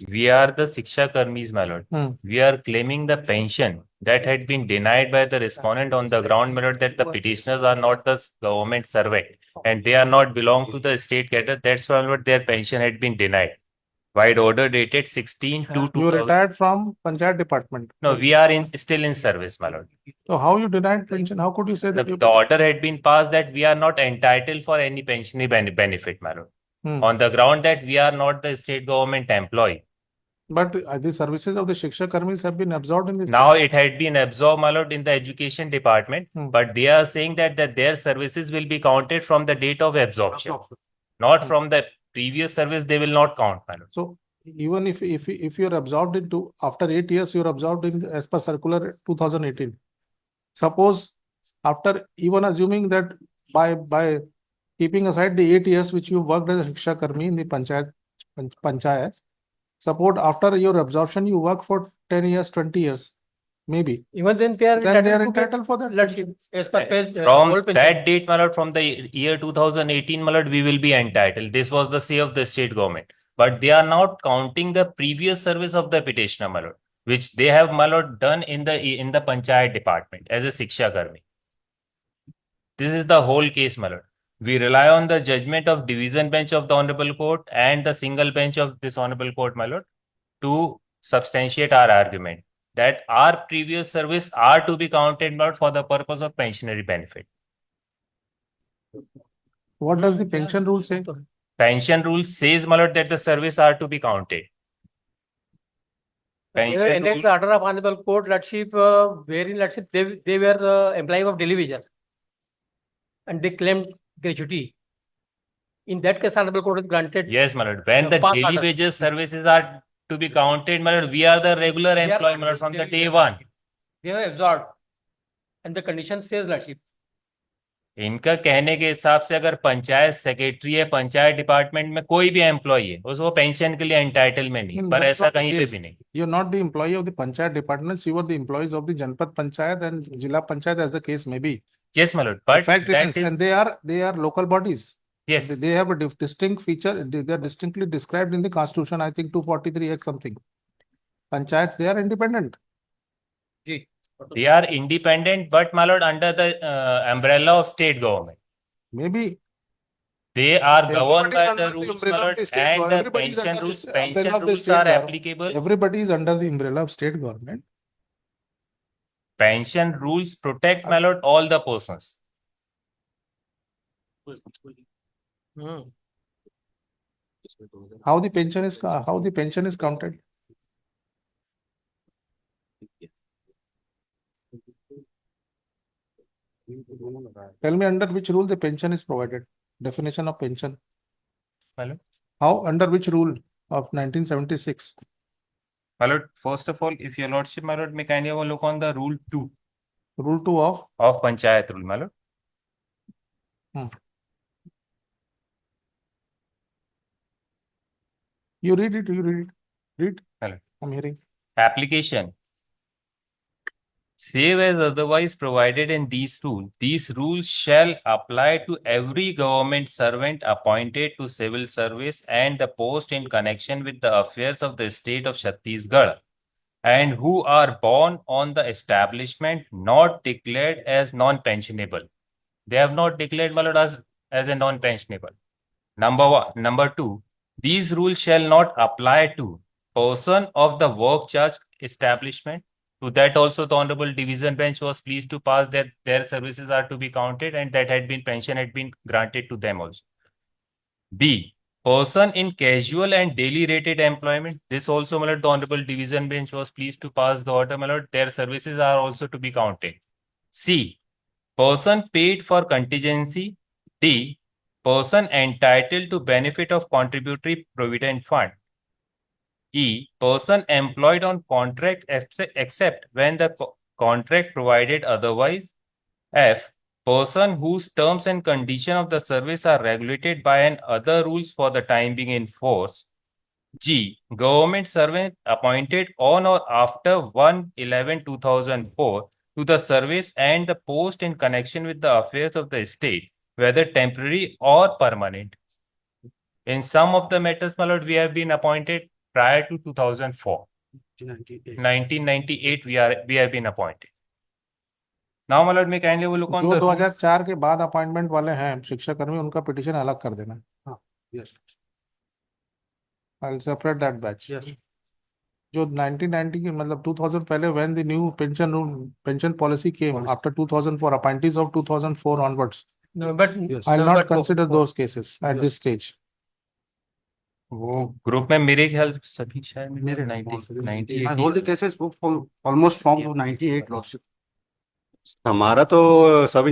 We are the Shiksha Karmis, my lord. We are claiming the pension that had been denied by the respondent on the ground, my lord, that the petitioners are not the government servant and they are not belong to the state cadre. That's why, my lord, their pension had been denied. By order dated 16 to You 2000. retired from Panchayat department. No, we are still in service, my lord. So how you denied pension? How could you say that? The order had been passed that we are not entitled for any pensionary benefit, my lord. On the ground that we are not the state government employee. But the services of the Shiksha Karmis have been absorbed in this. Now it had been absorbed, my lord, in the education department, but they are saying that their services will be counted from the date of absorption, not from the previous service. They will not count, my lord. So even if you're absorbed into after 8 years, you're absorbed in as per circular 2018. Suppose after even assuming that by keeping aside the 8 years which you worked as a Shiksha Karmi in the panchayat, suppose after your absorption you work for 10 years, 20 years, maybe. Even then they are entitled for that. From that date, my lord, from the year 2018, my lord, we will be entitled. This was the say of the state government. But they are not counting the previous service of the petitioner, my lord, which they have, my lord, done in the panchayat department as a Shiksha Karmi. This is the whole case, my lord. We rely on the judgment of division bench of the Honorable Court and the single bench of this Honorable Court, my lord, to substantiate our argument that our previous service are to be counted not for the purpose of pensionary benefit. What does the pension rule say? Pension rule says, my lord, that the service are to be counted. In the order of Honorable Court, Lordship, wherein Lordship, they were the employee of division and they claimed gratuity. In that case, Honorable Court has granted. Yes, my lord. When the daily wages services are to be counted, my lord, we are the regular employee, my lord, from the day one. They have absorbed. And the condition says, Lordship. इनका कहने के हिसाब से अगर panchayat secretary है panchayat department में कोई भी एम्प्लॉई है उसको पेंशन के लिए एंटाइटलमेंट नहीं पर ऐसा कहीं पे भी नहीं. You are not the employee of the panchayat departments. You are the employees of the Janpad Panchayat and Jila Panchayat, as the case may be. Yes, my lord. But fact that is, and they are local bodies. Yes, they have a distinct feature. They are distinctly described in the Constitution. I think 243X something. Panchayats, they are independent. They are independent, but my lord, under the umbrella of state government. Maybe. They are governed by the rules, my lord, and the pension rules are applicable. Everybody is under the umbrella of state government. Pension rules protect, my lord, all the persons. How the pension is counted? Tell me under which rule the pension is provided. Definition of pension. Hello? How, under which rule of 1976? My lord, first of all, if your lordship, my lord, may kindly have a look on the rule 2. Rule 2 of? Of panchayat rule, my lord. You read it, Read. Hello. I'm hearing. Application. Save as otherwise provided in these rules shall apply to every government servant appointed to civil service and the post in connection with the affairs of the state of Chhattisgarh, and who are born on the establishment not declared as non-pensionable. They have not declared, my lord, as a non-pensionable. Number 1. Number 2. These rules shall not apply to person of the work charge establishment. To that also the Honorable Division Bench was pleased to pass that their services are to be counted and that pension had been granted to them also. B. Person in casual and daily rated employment. This also, my lord, the Honorable Division Bench was pleased to pass the order, my lord. Their services are also to be counted. C. Person paid for contingency. D. Person entitled to benefit of contributory provident fund. E. Person employed on contract except when the contract provided otherwise. F. Person whose terms and condition of the service are regulated by and other rules for the time being in force. G. Government servant appointed on or after 1/11/2004 to the service and the post in connection with the affairs of the state, whether temporary or permanent. In some of the matters, my lord, we have been appointed prior to 2004. 1998. 1998 we have been appointed. Now, my lord, may kindly will look on जो the rules. 2004 के बाद appointment वाले हैं शिक्षा कर्मी, उनका petition अलग कर देना. Yes. I will separate that batch. Yes. जो 1990 की मतलब 2000 पहले when the new pension policy came after 2004, appointees of 2004 onwards, No, but Yes. I'll no, not but consider those cases at Yes. this stage. वो group में मेरे ख्याल से सभी शायद Mere 90 I hold the cases almost from 98 lordship. हमारा तो सब